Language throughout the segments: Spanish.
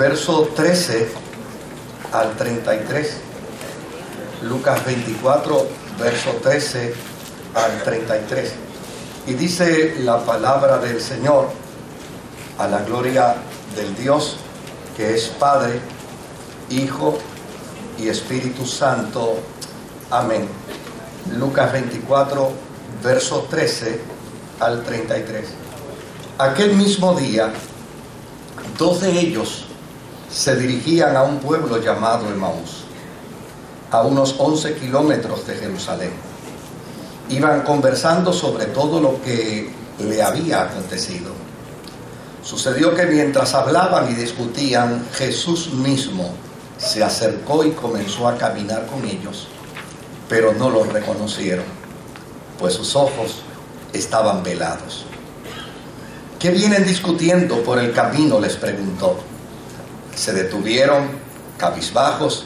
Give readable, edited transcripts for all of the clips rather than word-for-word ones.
verso 13 al 33. Lucas 24, verso 13 al 33. Y dice la palabra del Señor, a la gloria del Dios que es Padre, Hijo y Espíritu Santo. Amén. Lucas 24, verso 13 al 33. Aquel mismo día, 2 de ellos se dirigían a un pueblo llamado Emaús, a unos 11 kilómetros de Jerusalén. Iban conversando sobre todo lo que le había acontecido. Sucedió que mientras hablaban y discutían, Jesús mismo se acercó y comenzó a caminar con ellos, pero no los reconocieron, pues sus ojos estaban velados. ¿Qué vienen discutiendo por el camino?, les preguntó. Se detuvieron cabizbajos,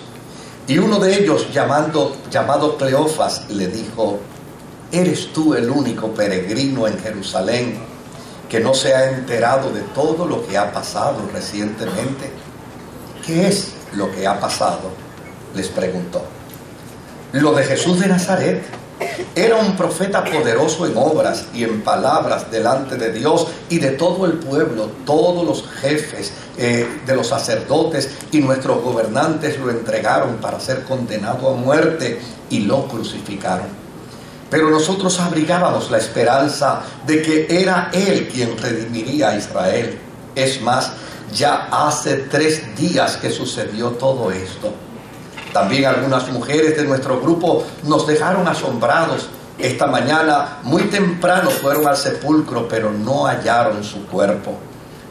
y uno de ellos, llamado Cleofas, le dijo: ¿eres tú el único peregrino en Jerusalén que no se ha enterado de todo lo que ha pasado recientemente? ¿Qué es lo que ha pasado?, les preguntó. Lo de Jesús de Nazaret. Era un profeta poderoso en obras y en palabras delante de Dios y de todo el pueblo. Todos los jefes de los sacerdotes y nuestros gobernantes lo entregaron para ser condenado a muerte y lo crucificaron. Pero nosotros abrigábamos la esperanza de que era Él quien redimiría a Israel. Es más, ya hace 3 días que sucedió todo esto. También algunas mujeres de nuestro grupo nos dejaron asombrados. Esta mañana, muy temprano, fueron al sepulcro, pero no hallaron su cuerpo.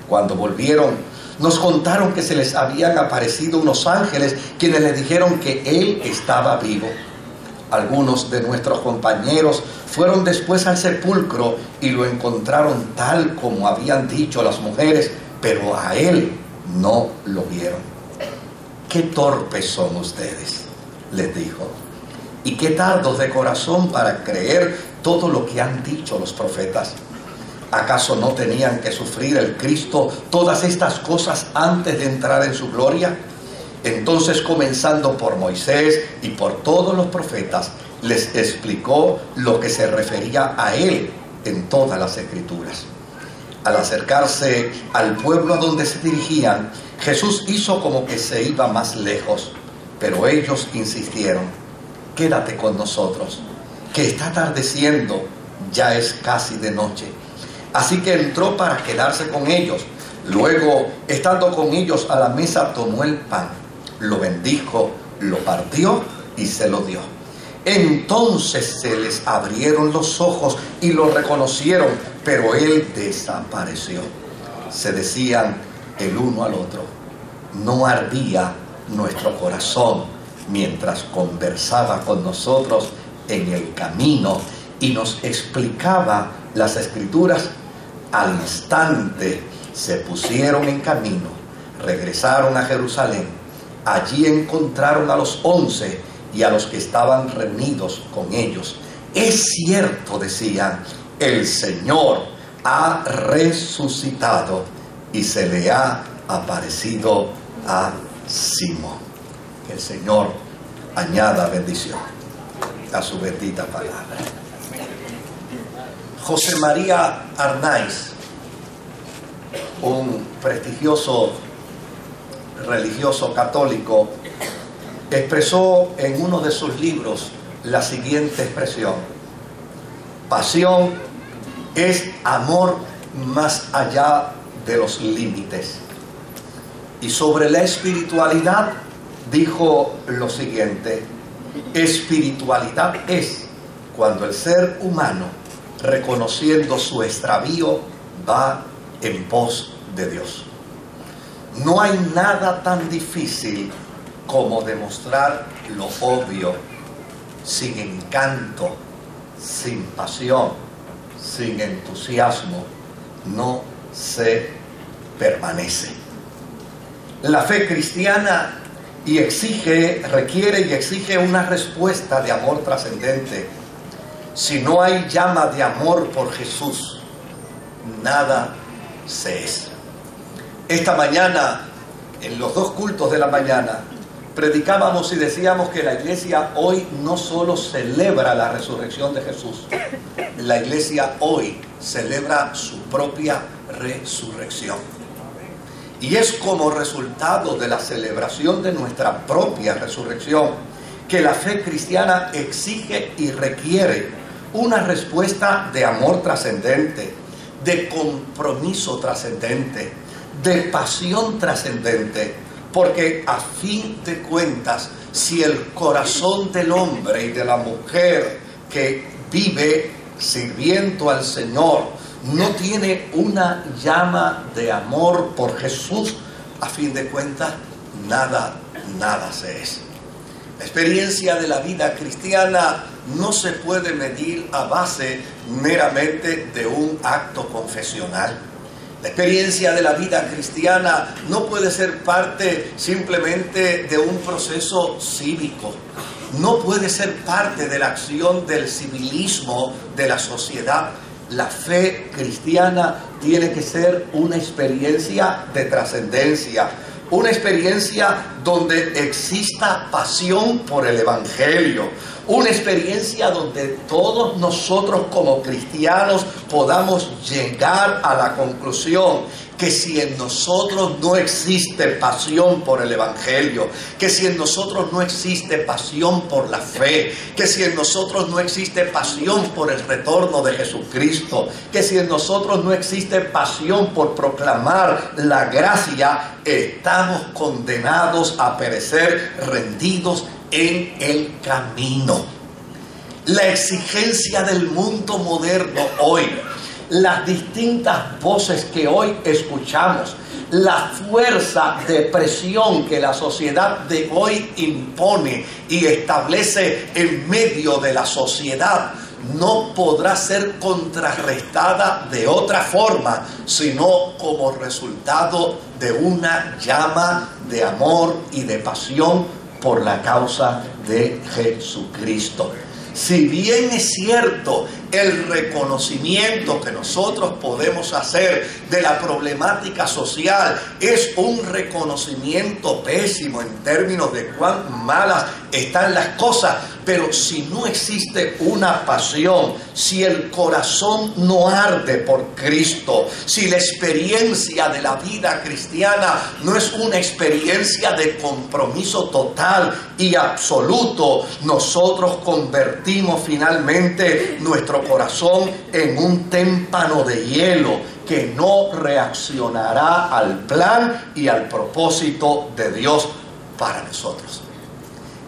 Cuando volvieron, nos contaron que se les habían aparecido unos ángeles quienes les dijeron que Él estaba vivo. Algunos de nuestros compañeros fueron después al sepulcro y lo encontraron tal como habían dicho las mujeres, pero a Él no lo vieron. «Qué torpes son ustedes», les dijo, «y qué tardos de corazón para creer todo lo que han dicho los profetas. ¿Acaso no tenían que sufrir el Cristo todas estas cosas antes de entrar en su gloria?». Entonces, comenzando por Moisés y por todos los profetas, les explicó lo que se refería a Él en todas las Escrituras. Al acercarse al pueblo a donde se dirigían, Jesús hizo como que se iba más lejos, pero ellos insistieron: «Quédate con nosotros, que está atardeciendo, ya es casi de noche». Así que entró para quedarse con ellos. Luego, estando con ellos a la mesa, tomó el pan, lo bendijo, lo partió y se lo dio. Entonces se les abrieron los ojos y lo reconocieron, pero Él desapareció. Se decían el uno al otro: ¿no ardía nuestro corazón mientras conversaba con nosotros en el camino y nos explicaba las Escrituras? Al instante se pusieron en camino, regresaron a Jerusalén. Allí encontraron a los 11 y a los que estaban reunidos con ellos. «Es cierto», decían, «el Señor ha resucitado y se le ha aparecido a Simón». Que el Señor añada bendición a su bendita palabra. José María Arnaiz, un prestigioso religioso católico, expresó en uno de sus libros la siguiente expresión: pasión es amor más allá de los límites. Y sobre la espiritualidad dijo lo siguiente: espiritualidad es cuando el ser humano, reconociendo su extravío, va en pos de Dios. No hay nada tan difícil como demostrar lo obvio. Sin encanto, sin pasión, sin entusiasmo, no se permanece. La fe cristiana requiere y exige una respuesta de amor trascendente. Si no hay llama de amor por Jesús, nada se es. Esta mañana en los dos cultos de la mañana, predicábamos y decíamos que la iglesia hoy no solo celebra la resurrección de Jesús, la iglesia hoy celebra su propia resurrección. Y es como resultado de la celebración de nuestra propia resurrección que la fe cristiana exige y requiere una respuesta de amor trascendente, de compromiso trascendente, de pasión trascendente, porque a fin de cuentas, si el corazón del hombre y de la mujer que vive sirviendo al Señor no tiene una llama de amor por Jesús, a fin de cuentas, nada se es. La experiencia de la vida cristiana no se puede medir a base meramente de un acto confesional. La experiencia de la vida cristiana no puede ser parte simplemente de un proceso cívico. No puede ser parte de la acción del civilismo de la sociedad. La fe cristiana tiene que ser una experiencia de trascendencia, una experiencia donde exista pasión por el Evangelio, una experiencia donde todos nosotros como cristianos podamos llegar a la conclusión que si en nosotros no existe pasión por el Evangelio, que si en nosotros no existe pasión por la fe, que si en nosotros no existe pasión por el retorno de Jesucristo, que si en nosotros no existe pasión por proclamar la gracia, estamos condenados a perecer rendidos en el camino. La exigencia del mundo moderno hoy, las distintas voces que hoy escuchamos, la fuerza de presión que la sociedad de hoy impone y establece en medio de la sociedad, no podrá ser contrarrestada de otra forma, sino como resultado de una llama de amor y de pasión por la causa de Jesucristo. Si bien es cierto el reconocimiento que nosotros podemos hacer de la problemática social es un reconocimiento pésimo en términos de cuán malas están las cosas, pero si no existe una pasión, si el corazón no arde por Cristo, si la experiencia de la vida cristiana no es una experiencia de compromiso total y absoluto, nosotros convertimos finalmente nuestro corazón en un témpano de hielo que no reaccionará al plan y al propósito de Dios para nosotros.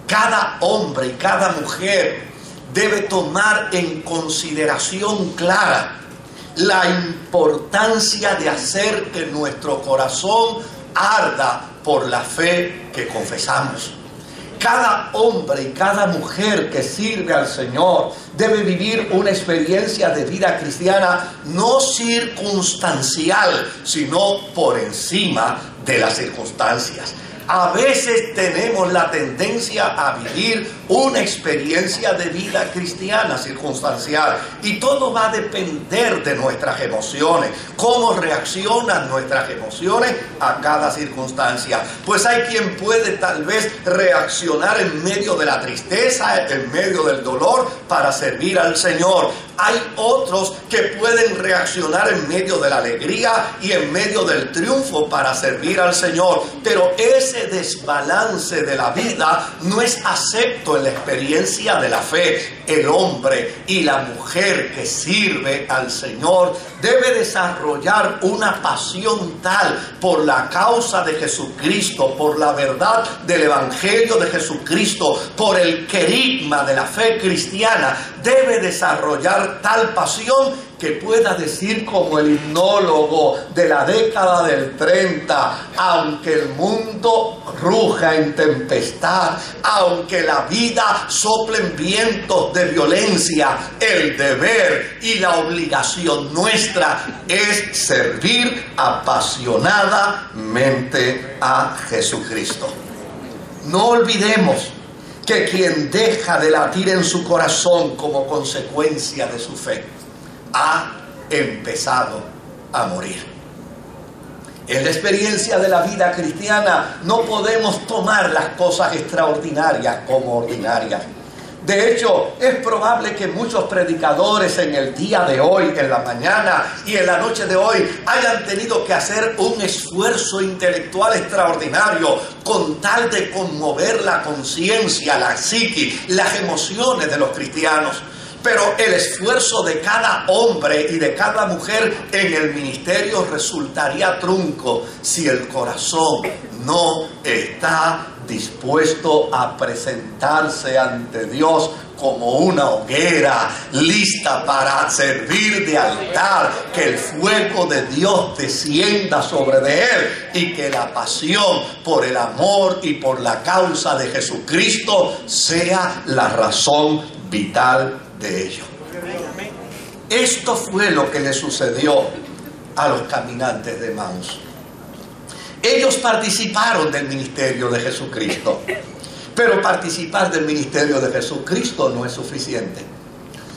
Cada hombre y cada mujer debe tomar en consideración clara la importancia de hacer que nuestro corazón arda por la fe que confesamos. Cada hombre y cada mujer que sirve al Señor debe vivir una experiencia de vida cristiana no circunstancial, sino por encima de las circunstancias. A veces tenemos la tendencia a vivir una experiencia de vida cristiana circunstancial y todo va a depender de nuestras emociones, cómo reaccionan nuestras emociones a cada circunstancia. Pues hay quien puede tal vez reaccionar en medio de la tristeza, en medio del dolor para servir al Señor. Hay otros que pueden reaccionar en medio de la alegría y en medio del triunfo para servir al Señor. Pero ese desbalance de la vida no es acepto en la experiencia de la fe. El hombre y la mujer que sirve al Señor debe desarrollar una pasión tal por la causa de Jesucristo, por la verdad del Evangelio de Jesucristo, por el querigma de la fe cristiana. Debe desarrollar tal pasión que pueda decir como el himnólogo de la década del 30, aunque el mundo ruja en tempestad, aunque la vida soplen vientos de violencia, el deber y la obligación nuestra es servir apasionadamente a Jesucristo. No olvidemos que quien deja de latir en su corazón como consecuencia de su fe, ha empezado a morir. En la experiencia de la vida cristiana no podemos tomar las cosas extraordinarias como ordinarias. De hecho, es probable que muchos predicadores en el día de hoy, en la mañana y en la noche de hoy, hayan tenido que hacer un esfuerzo intelectual extraordinario con tal de conmover la conciencia, la psique, las emociones de los cristianos. Pero el esfuerzo de cada hombre y de cada mujer en el ministerio resultaría trunco si el corazón no está dispuesto a presentarse ante Dios como una hoguera lista para servir de altar, que el fuego de Dios descienda sobre de él y que la pasión por el amor y por la causa de Jesucristo sea la razón vital de ello. Esto fue lo que le sucedió a los caminantes de Emaús. Ellos participaron del ministerio de Jesucristo, pero participar del ministerio de Jesucristo no es suficiente.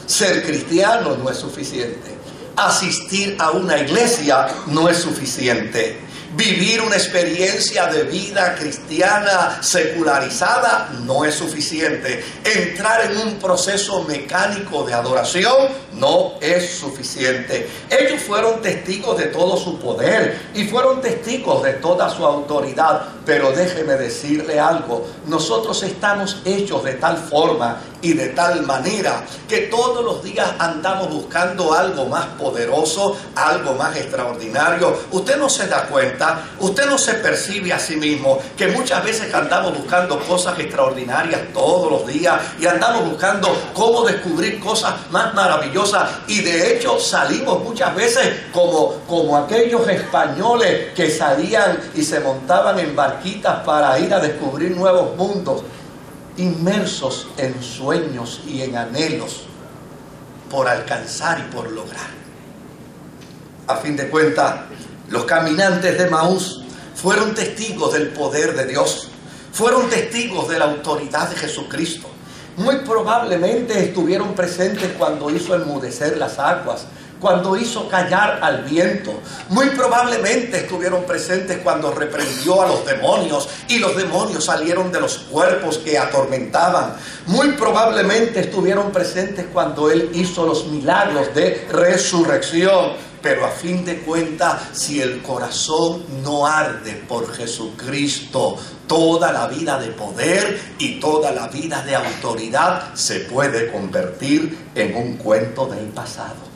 Ser cristiano no es suficiente. Asistir a una iglesia no es suficiente. Vivir una experiencia de vida cristiana secularizada no es suficiente. Entrar en un proceso mecánico de adoración no es suficiente. Ellos fueron testigos de todo su poder y fueron testigos de toda su autoridad. Pero déjeme decirle algo, nosotros estamos hechos de tal forma y de tal manera que todos los días andamos buscando algo más poderoso, algo más extraordinario. Usted no se da cuenta, usted no se percibe a sí mismo que muchas veces andamos buscando cosas extraordinarias todos los días y andamos buscando cómo descubrir cosas más maravillosas, y de hecho salimos muchas veces como aquellos españoles que salían y se montaban en barquitas para ir a descubrir nuevos mundos, inmersos en sueños y en anhelos por alcanzar y por lograr. A fin de cuentas, los caminantes de Emaús fueron testigos del poder de Dios, fueron testigos de la autoridad de Jesucristo. Muy probablemente estuvieron presentes cuando hizo enmudecer las aguas, cuando hizo callar al viento. Muy probablemente estuvieron presentes cuando reprendió a los demonios y los demonios salieron de los cuerpos que atormentaban. Muy probablemente estuvieron presentes cuando él hizo los milagros de resurrección. Pero a fin de cuentas, si el corazón no arde por Jesucristo, toda la vida de poder y toda la vida de autoridad se puede convertir en un cuento del pasado.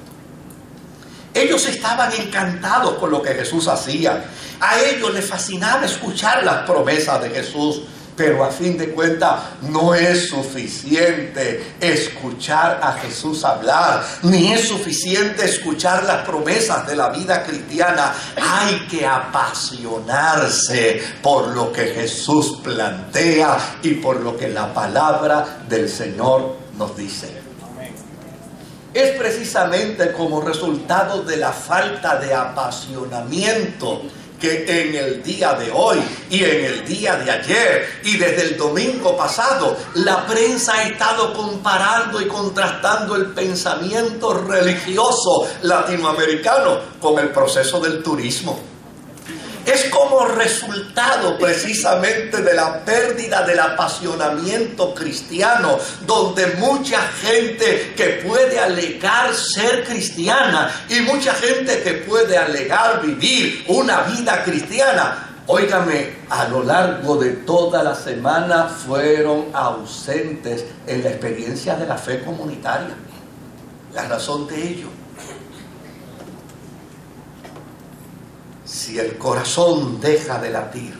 Ellos estaban encantados con lo que Jesús hacía. A ellos les fascinaba escuchar las promesas de Jesús. Pero a fin de cuentas no es suficiente escuchar a Jesús hablar, ni es suficiente escuchar las promesas de la vida cristiana. Hay que apasionarse por lo que Jesús plantea y por lo que la palabra del Señor nos dice. Es precisamente como resultado de la falta de apasionamiento que en el día de hoy y en el día de ayer y desde el domingo pasado la prensa ha estado comparando y contrastando el pensamiento religioso latinoamericano con el proceso del turismo. Es como resultado precisamente de la pérdida del apasionamiento cristiano, donde mucha gente que puede alegar ser cristiana y mucha gente que puede alegar vivir una vida cristiana, óigame, a lo largo de toda la semana fueron ausentes en la experiencia de la fe comunitaria. La razón de ello: si el corazón deja de latir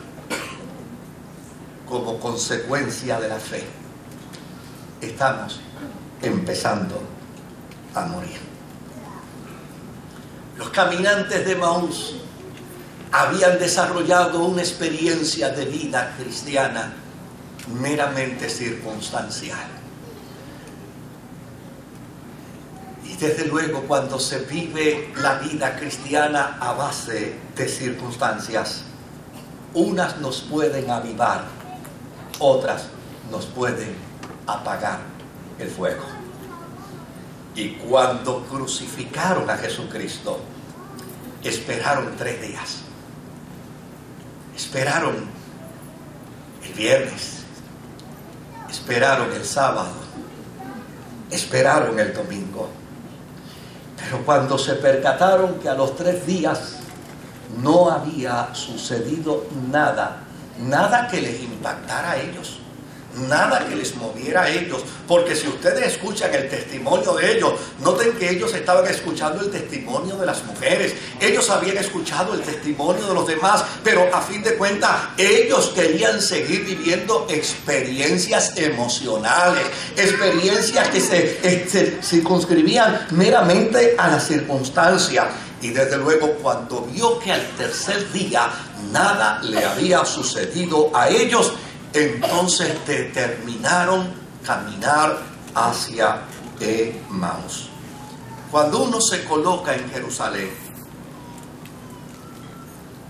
como consecuencia de la fe, estamos empezando a morir. Los caminantes de Emaús habían desarrollado una experiencia de vida cristiana meramente circunstancial. Y desde luego, cuando se vive la vida cristiana a base de circunstancias, unas nos pueden avivar, otras nos pueden apagar el fuego. Y cuando crucificaron a Jesucristo, esperaron 3 días. Esperaron el viernes, esperaron el sábado, esperaron el domingo. Pero cuando se percataron que a los 3 días no había sucedido nada, nada que les impactara a ellos, nada que les moviera a ellos, porque si ustedes escuchan el testimonio de ellos, noten que ellos estaban escuchando el testimonio de las mujeres, ellos habían escuchado el testimonio de los demás, pero a fin de cuentas ellos querían seguir viviendo experiencias emocionales, experiencias que se circunscribían meramente a la circunstancia. Y desde luego cuando vio que al tercer día nada le había sucedido a ellos, entonces determinaron caminar hacia Emaús. Cuando uno se coloca en Jerusalén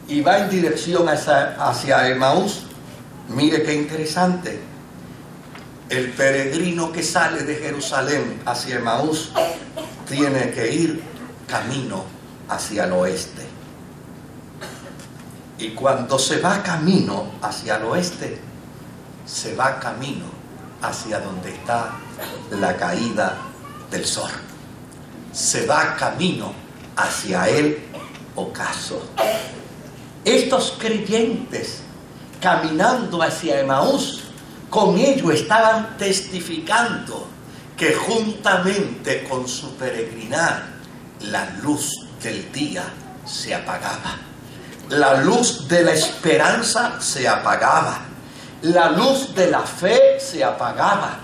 y va en dirección hacia Emaús, mire qué interesante. El peregrino que sale de Jerusalén hacia Emaús tiene que ir camino hacia el oeste. Y cuando se va camino hacia el oeste, se va camino hacia donde está la caída del sol. Se va camino hacia el ocaso. Estos creyentes caminando hacia Emaús, con ello estaban testificando que juntamente con su peregrinar, la luz del día se apagaba. La luz de la esperanza se apagaba. La luz de la fe se apagaba.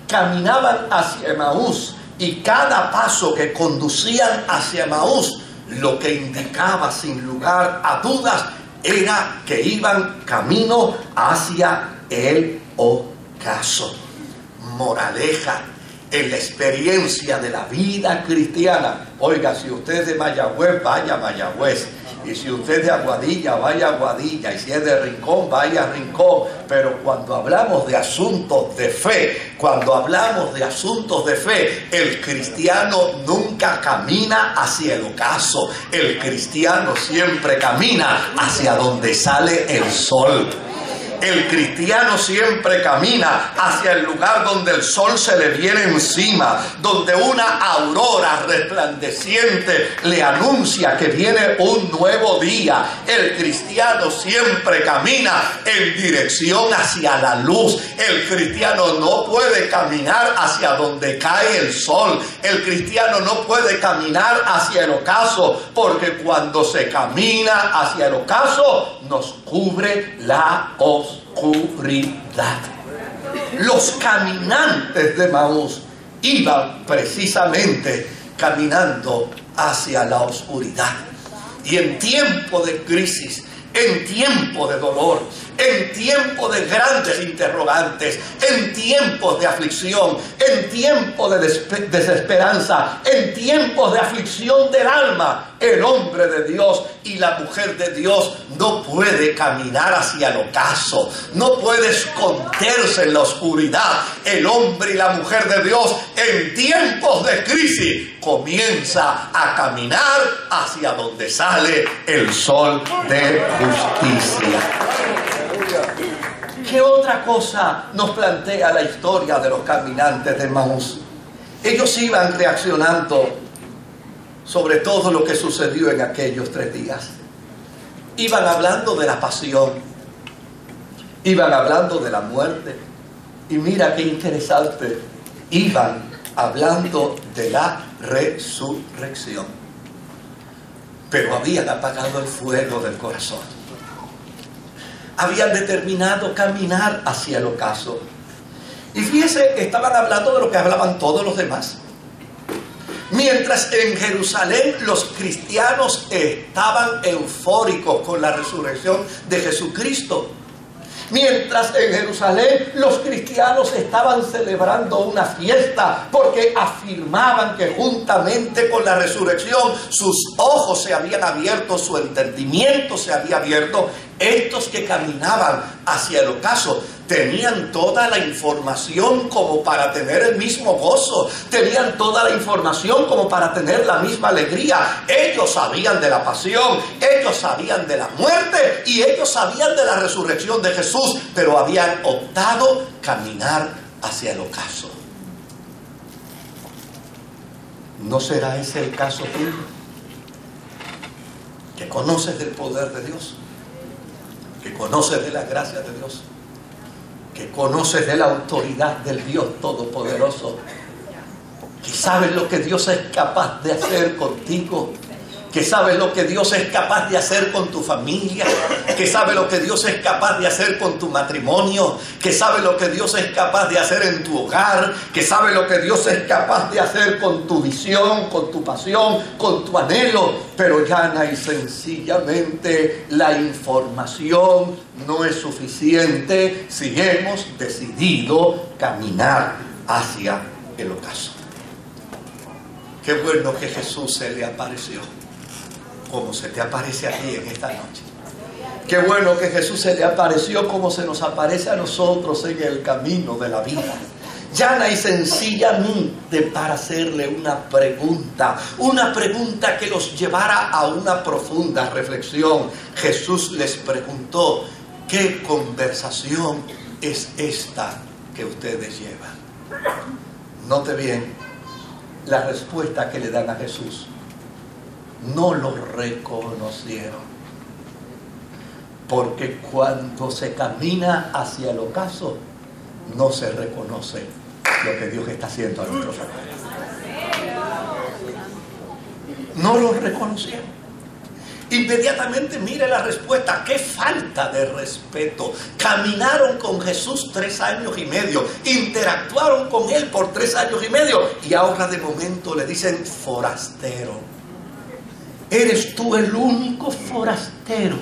Caminaban hacia Emaús y cada paso que conducían hacia Emaús, lo que indicaba sin lugar a dudas era que iban camino hacia el ocaso. Moraleja en la experiencia de la vida cristiana. Oiga, si usted es de Mayagüez, vaya a Mayagüez. Y si usted es de Aguadilla, vaya a Aguadilla. Y si es de Rincón, vaya a Rincón. Pero cuando hablamos de asuntos de fe, el cristiano nunca camina hacia el ocaso. El cristiano siempre camina hacia donde sale el sol. El cristiano siempre camina hacia el lugar donde el sol se le viene encima, donde una aurora resplandeciente le anuncia que viene un nuevo día. El cristiano siempre camina en dirección hacia la luz. El cristiano no puede caminar hacia donde cae el sol. El cristiano no puede caminar hacia el ocaso, porque cuando se camina hacia el ocaso nos cubre la oscuridad. Los caminantes de Emaús iban precisamente caminando hacia la oscuridad. Y en tiempo de crisis, en tiempo de dolor, en tiempo de grandes interrogantes, en tiempos de aflicción, en tiempos de desesperanza, en tiempos de aflicción del alma, el hombre de Dios y la mujer de Dios no puede caminar hacia el ocaso, no puede esconderse en la oscuridad. El hombre y la mujer de Dios en tiempos de crisis comienza a caminar hacia donde sale el sol de justicia. ¿Qué otra cosa nos plantea la historia de los caminantes de Emaús? Ellos iban reaccionando sobre todo lo que sucedió en aquellos 3 días. Iban hablando de la pasión, iban hablando de la muerte, y mira qué interesante, iban hablando de la resurrección, pero habían apagado el fuego del corazón. Habían determinado caminar hacia el ocaso. Y fíjese, estaban hablando de lo que hablaban todos los demás. Mientras en Jerusalén los cristianos estaban eufóricos con la resurrección de Jesucristo. Mientras en Jerusalén los cristianos estaban celebrando una fiesta porque afirmaban que juntamente con la resurrección sus ojos se habían abierto, su entendimiento se había abierto. Estos que caminaban hacia el ocaso tenían toda la información como para tener el mismo gozo, tenían toda la información como para tener la misma alegría. Ellos sabían de la pasión, ellos sabían de la muerte y ellos sabían de la resurrección de Jesús, pero habían optado caminar hacia el ocaso. ¿No será ese el caso tuyo? Que conoces del poder de Dios, que conoces de la gracia de Dios, que conoces de la autoridad del Dios Todopoderoso, que sabes lo que Dios es capaz de hacer contigo, que sabes lo que Dios es capaz de hacer con tu familia, que sabes lo que Dios es capaz de hacer con tu matrimonio, que sabes lo que Dios es capaz de hacer en tu hogar, que sabes lo que Dios es capaz de hacer con tu visión, con tu pasión, con tu anhelo, pero llana y sencillamente la información no es suficiente si hemos decidido caminar hacia el ocaso. Qué bueno que Jesús se le apareció, como se te aparece a ti en esta noche. Qué bueno que Jesús se le apareció como se nos aparece a nosotros en el camino de la vida. Llana y sencillamente para hacerle una pregunta que los llevara a una profunda reflexión. Jesús les preguntó: ¿qué conversación es esta que ustedes llevan? Note bien la respuesta que le dan a Jesús. No lo reconocieron, porque cuando se camina hacia el ocaso no se reconoce lo que Dios está haciendo a nuestro favor. No lo reconocieron. Inmediatamente mire la respuesta. ¡Qué falta de respeto! Caminaron con Jesús 3 años y medio, interactuaron con Él por 3 años y medio, y ahora de momento le dicen forastero. Eres tú el único forastero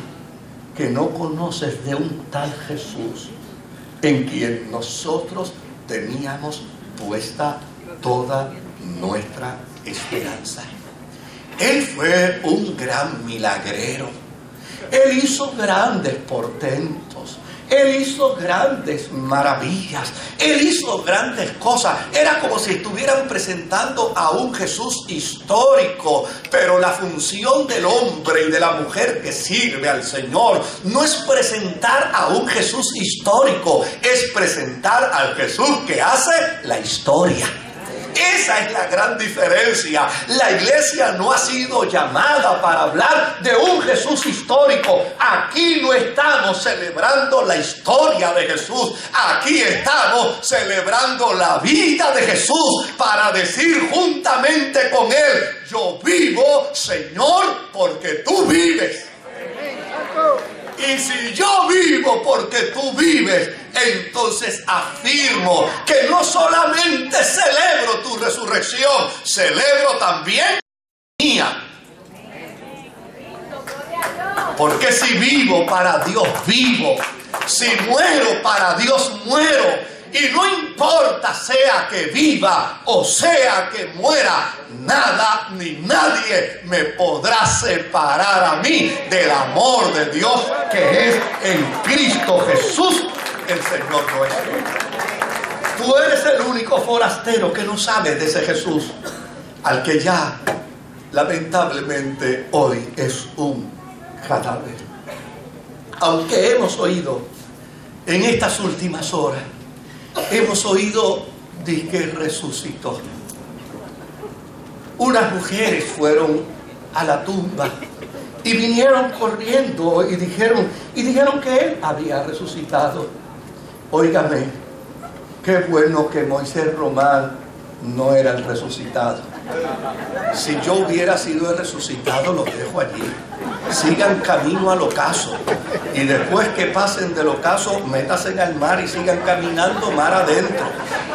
que no conoces de un tal Jesús en quien nosotros teníamos puesta toda nuestra esperanza. Él fue un gran milagrero. Él hizo grandes portentos. Él hizo grandes maravillas. Él hizo grandes cosas. Era como si estuvieran presentando a un Jesús histórico. Pero la función del hombre y de la mujer que sirve al Señor no es presentar a un Jesús histórico, es presentar al Jesús que hace la historia. Esa es la gran diferencia. La iglesia no ha sido llamada para hablar de un Jesús histórico. Aquí no estamos celebrando la historia de Jesús. Aquí estamos celebrando la vida de Jesús para decir juntamente con Él: yo vivo, Señor, porque tú vives. Y si yo vivo porque tú vives, entonces afirmo que no solamente celebro tu resurrección, celebro también mía. Porque si vivo, para Dios vivo. Si muero, para Dios muero. Y no importa sea que viva o sea que muera, nada ni nadie me podrá separar a mí del amor de Dios que es en Cristo Jesús, el Señor nuestro. Tú eres el único forastero que no sabe de ese Jesús, al que ya lamentablemente hoy es un cadáver. Aunque hemos oído en estas últimas horas, hemos oído de que resucitó. Unas mujeres fueron a la tumba y vinieron corriendo y dijeron que Él había resucitado. Óigame, qué bueno que Moisés Román no era el resucitado. Si yo hubiera sido el resucitado, los dejo allí. Sigan camino al ocaso. Y después que pasen del ocaso, métanse al mar y sigan caminando mar adentro.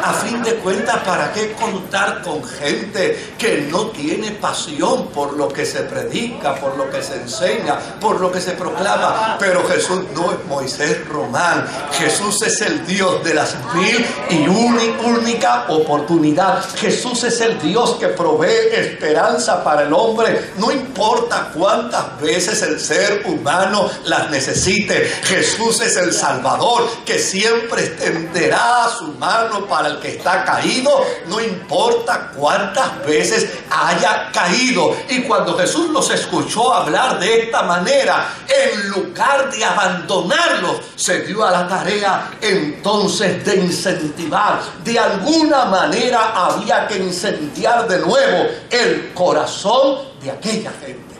A fin de cuentas, ¿para qué contar con gente que no tiene pasión por lo que se predica, por lo que se enseña, por lo que se proclama? Pero Jesús no es Moisés Román. Jesús es el Dios de las mil y única oportunidad. Jesús es el Dios que provee esperanza para el hombre. No importa cuántas cuántas veces el ser humano las necesite. Jesús es el Salvador que siempre extenderá su mano para el que está caído, no importa cuántas veces haya caído. Y cuando Jesús los escuchó hablar de esta manera, en lugar de abandonarlos, se dio a la tarea entonces de incentivar. De alguna manera había que incendiar de nuevo el corazón de aquella gente.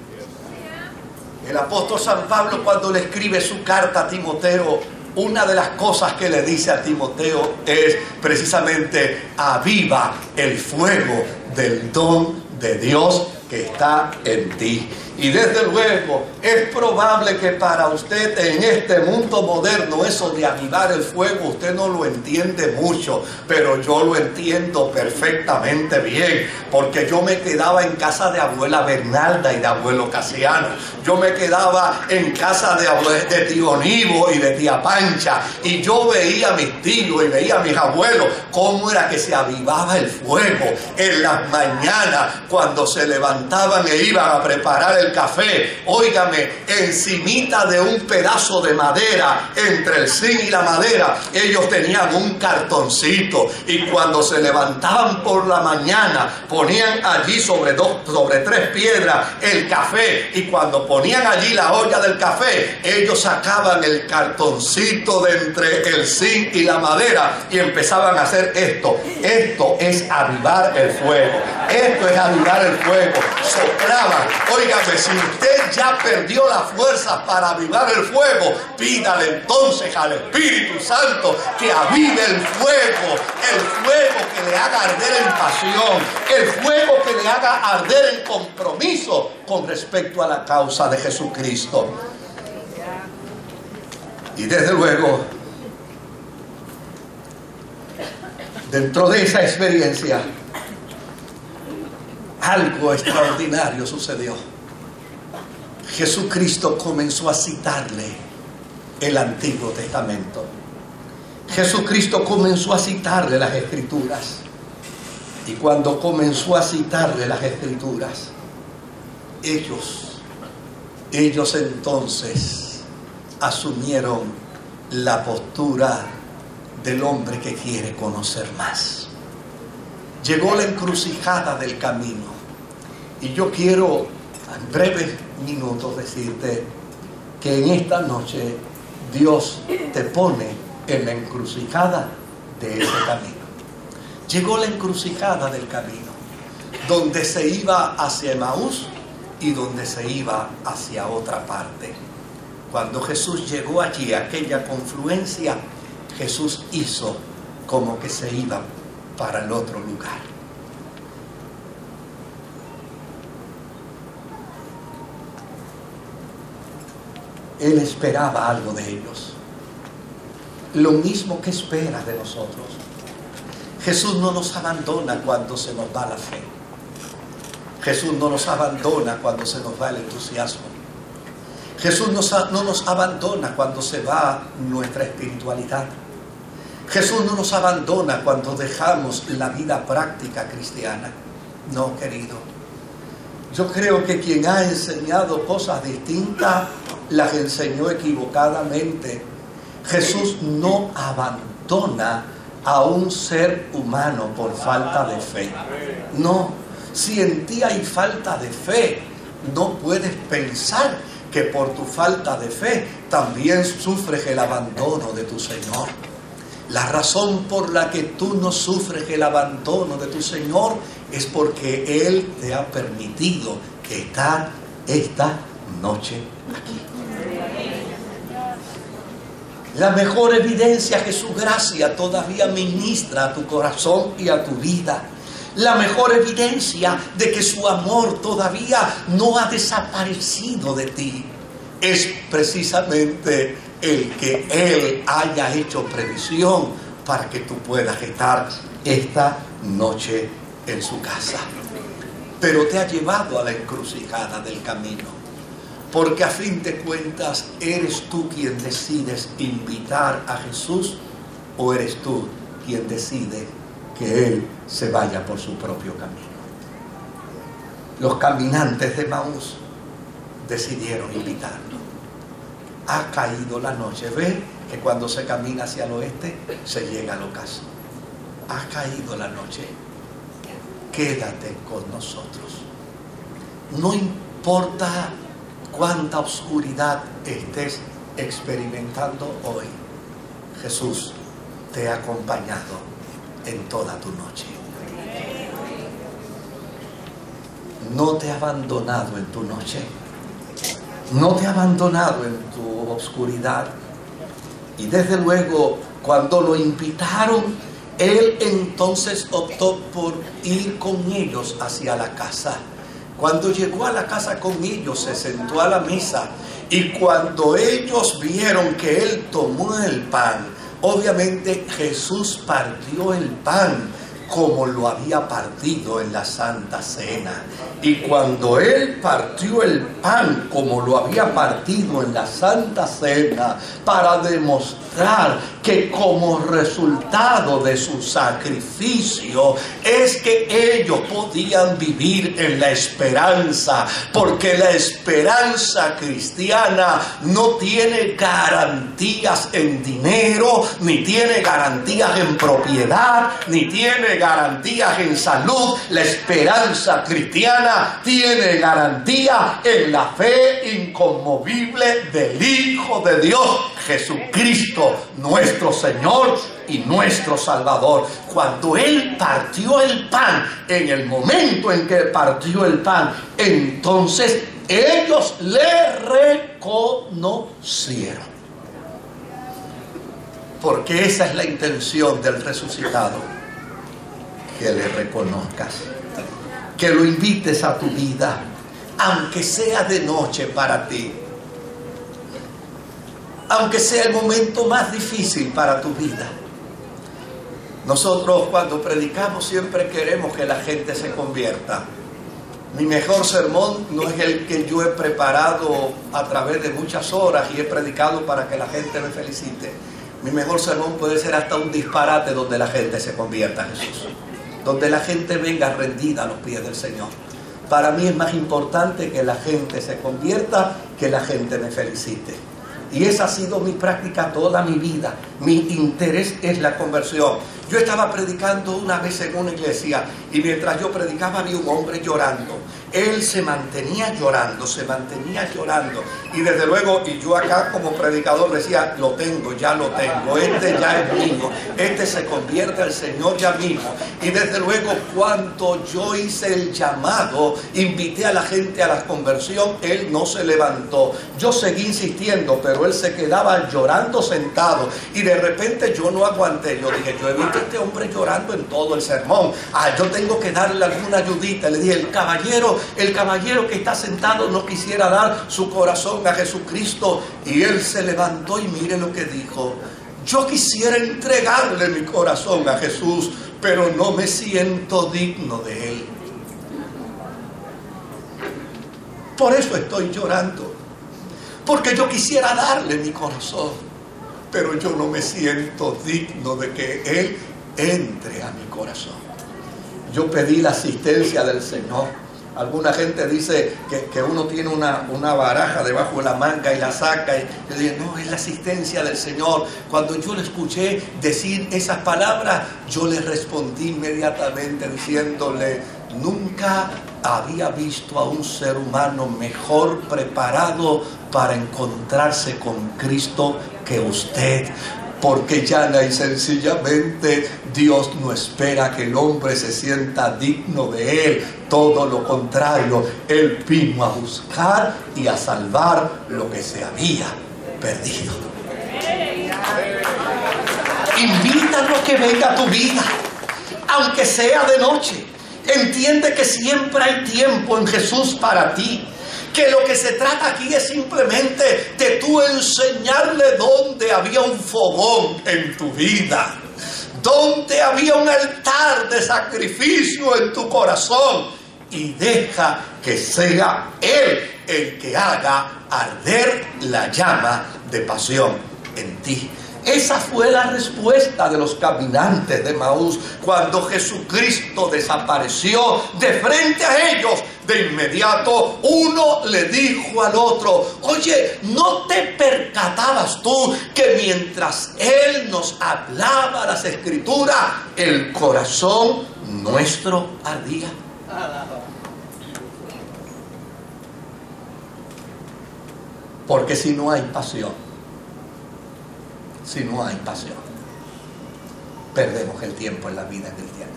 El apóstol San Pablo, cuando le escribe su carta a Timoteo, una de las cosas que le dice a Timoteo es precisamente: aviva el fuego del don de Dios que está en ti. Y desde luego es probable que para usted en este mundo moderno eso de avivar el fuego usted no lo entiende mucho, pero yo lo entiendo perfectamente bien, porque yo me quedaba en casa de abuela Bernalda y de abuelo Casiano. Yo me quedaba en casa de tío Nivo y de tía Pancha, y yo veía a mis tíos y veía a mis abuelos cómo era que se avivaba el fuego en las mañanas cuando se levantaban e iban a preparar el café. Óigame, encimita de un pedazo de madera, entre el zinc y la madera, ellos tenían un cartoncito, y cuando se levantaban por la mañana ponían allí sobre 3 piedras el café, y cuando ponían allí la olla del café, ellos sacaban el cartoncito de entre el zinc y la madera y empezaban a hacer esto. Esto es avivar el fuego. Esto es avivar el fuego. Soplaban. Óigame, si usted ya perdió las fuerzas para avivar el fuego, pídale entonces al Espíritu Santo que avive el fuego que le haga arder en pasión, el fuego que le haga arder en compromiso con respecto a la causa de Jesucristo. Y desde luego, dentro de esa experiencia, algo extraordinario sucedió. Jesucristo comenzó a citarle el Antiguo Testamento. Jesucristo comenzó a citarle las Escrituras. Y cuando comenzó a citarle las Escrituras, ellos entonces asumieron la postura del hombre que quiere conocer más. Llegó la encrucijada del camino. Y yo quiero en breves minutos decirte que en esta noche Dios te pone en la encrucijada de ese camino. Llegó la encrucijada del camino, donde se iba hacia Emaús y donde se iba hacia otra parte. Cuando Jesús llegó allí, a aquella confluencia, Jesús hizo como que se iba para el otro lugar. Él esperaba algo de ellos, lo mismo que espera de nosotros. Jesús no nos abandona cuando se nos va la fe. Jesús no nos abandona cuando se nos va el entusiasmo. Jesús no nos abandona cuando se va nuestra espiritualidad. Jesús no nos abandona cuando dejamos la vida práctica cristiana. No, querido. Yo creo que quien ha enseñado cosas distintas las enseñó equivocadamente. Jesús no abandona a un ser humano por falta de fe. No, si en ti hay falta de fe, no puedes pensar que por tu falta de fe también sufres el abandono de tu Señor. La razón por la que tú no sufres el abandono de tu Señor es porque Él te ha permitido estar esta noche aquí. La mejor evidencia que su gracia todavía ministra a tu corazón y a tu vida. La mejor evidencia de que su amor todavía no ha desaparecido de ti es precisamente el que Él haya hecho previsión para que tú puedas estar esta noche en su casa. Pero te ha llevado a la encrucijada del camino, porque a fin de cuentas, ¿eres tú quien decides invitar a Jesús o eres tú quien decide que Él se vaya por su propio camino? Los caminantes de Emaús decidieron invitarlo. Ha caído la noche. Ve que cuando se camina hacia el oeste se llega al ocaso. Ha caído la noche. Quédate con nosotros. No importa cuánta oscuridad estés experimentando hoy, Jesús te ha acompañado en toda tu noche. No te ha abandonado en tu noche. No te ha abandonado en tu oscuridad. Y desde luego, cuando lo invitaron, él entonces optó por ir con ellos hacia la casa. Cuando llegó a la casa con ellos, se sentó a la mesa. Y cuando ellos vieron que él tomó el pan, obviamente Jesús partió el pan como lo había partido en la Santa Cena. Y cuando él partió el pan como lo había partido en la Santa Cena, para demostrar que como resultado de su sacrificio es que ellos podían vivir en la esperanza, porque la esperanza cristiana no tiene garantías en dinero, ni tiene garantías en propiedad, ni tiene garantías en salud. La esperanza cristiana tiene garantía en la fe inconmovible del Hijo de Dios, Jesucristo, nuestro Señor y nuestro Salvador. Cuando Él partió el pan, en el momento en que partió el pan, entonces ellos le reconocieron. Porque esa es la intención del resucitado, que le reconozcas, que lo invites a tu vida, aunque sea de noche para ti, aunque sea el momento más difícil para tu vida. Nosotros cuando predicamos siempre queremos que la gente se convierta. Mi mejor sermón no es el que yo he preparado a través de muchas horas y he predicado para que la gente me felicite. Mi mejor sermón puede ser hasta un disparate donde la gente se convierta a Jesús, donde la gente venga rendida a los pies del Señor. Para mí es más importante que la gente se convierta que la gente me felicite. Y esa ha sido mi práctica toda mi vida. Mi interés es la conversión. Yo estaba predicando una vez en una iglesia y mientras yo predicaba había un hombre llorando. Él se mantenía llorando y desde luego, y yo acá como predicador decía, lo tengo, ya lo tengo, este ya es mío, este se convierte al Señor ya mismo. Y desde luego cuando yo hice el llamado, invité a la gente a la conversión, él no se levantó. Yo seguí insistiendo, pero él se quedaba llorando sentado y de repente yo no aguanté. Yo dije, yo he visto a este hombre llorando en todo el sermón, yo tengo que darle alguna ayudita. Le dije, el caballero que está sentado no quisiera dar su corazón a Jesucristo. Y él se levantó y mire lo que dijo: yo quisiera entregarle mi corazón a Jesús, pero no me siento digno de él. Por eso estoy llorando, porque yo quisiera darle mi corazón, pero yo no me siento digno de que él entre a mi corazón. Yo pedí la asistencia del Señor. Alguna gente dice que uno tiene una baraja debajo de la manga y la saca. Y yo dije, no, es la asistencia del Señor. Cuando yo le escuché decir esas palabras, yo le respondí inmediatamente diciéndole, nunca había visto a un ser humano mejor preparado para encontrarse con Cristo que usted. Porque llana y sencillamente Dios no espera que el hombre se sienta digno de Él. Todo lo contrario, Él vino a buscar y a salvar lo que se había perdido. Invítalo a que venga a tu vida, aunque sea de noche. Entiende que siempre hay tiempo en Jesús para ti. Que lo que se trata aquí es simplemente de tú enseñarle dónde había un fogón en tu vida, dónde había un altar de sacrificio en tu corazón, y deja que sea Él el que haga arder la llama de pasión en ti. Esa fue la respuesta de los caminantes de Maús Cuando Jesucristo desapareció de frente a ellos, de inmediato uno le dijo al otro: oye, ¿no te percatabas tú que mientras Él nos hablaba las Escrituras, el corazón nuestro ardía? Porque si no hay pasión, perdemos el tiempo en la vida cristiana.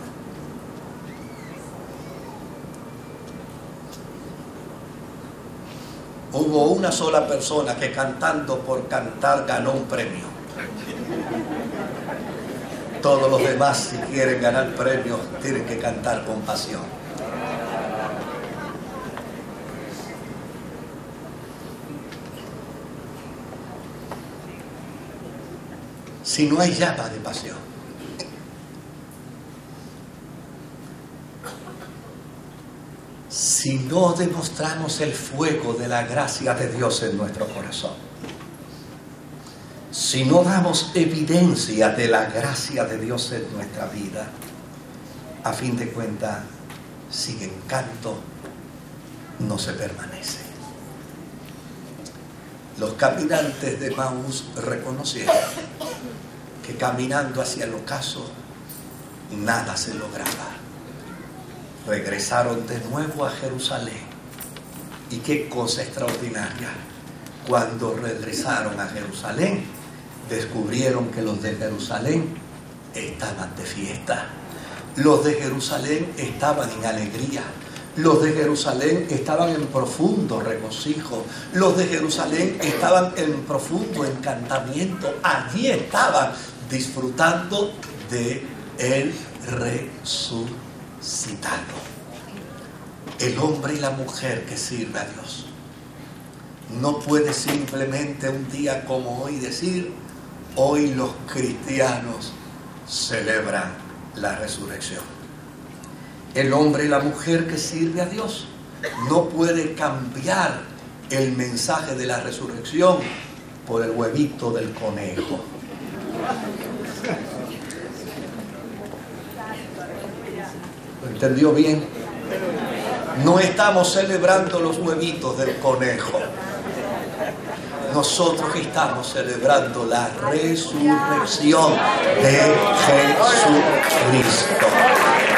Hubo una sola persona que cantando por cantar ganó un premio. Todos los demás, si quieren ganar premios, tienen que cantar con pasión. Si no hay llama de pasión, si no demostramos el fuego de la gracia de Dios en nuestro corazón, si no damos evidencia de la gracia de Dios en nuestra vida, a fin de cuentas, sin encanto no se permanece. Los caminantes de Maús reconocieron que caminando hacia el ocaso nada se lograba. Regresaron de nuevo a Jerusalén. Y qué cosa extraordinaria. Cuando regresaron a Jerusalén, descubrieron que los de Jerusalén estaban de fiesta. Los de Jerusalén estaban en alegría. Los de Jerusalén estaban en profundo regocijo. Los de Jerusalén estaban en profundo encantamiento. Allí estaban disfrutando de el resucitado. El hombre y la mujer que sirve a Dios no puede simplemente un día como hoy decir: hoy los cristianos celebran la resurrección. El hombre y la mujer que sirve a Dios no puede cambiar el mensaje de la resurrección por el huevito del conejo. ¿Lo entendió bien? No estamos celebrando los huevitos del conejo. Nosotros estamos celebrando la resurrección de Jesucristo.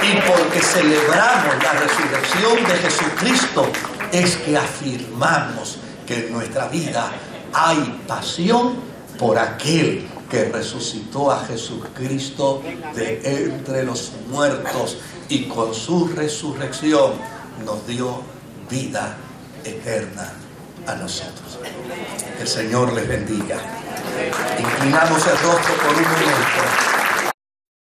Y porque celebramos la resurrección de Jesucristo, es que afirmamos que en nuestra vida hay pasión por aquel que resucitó a Jesucristo de entre los muertos y con su resurrección nos dio vida eterna a nosotros. Que el Señor les bendiga. Inclinamos el rostro por un momento.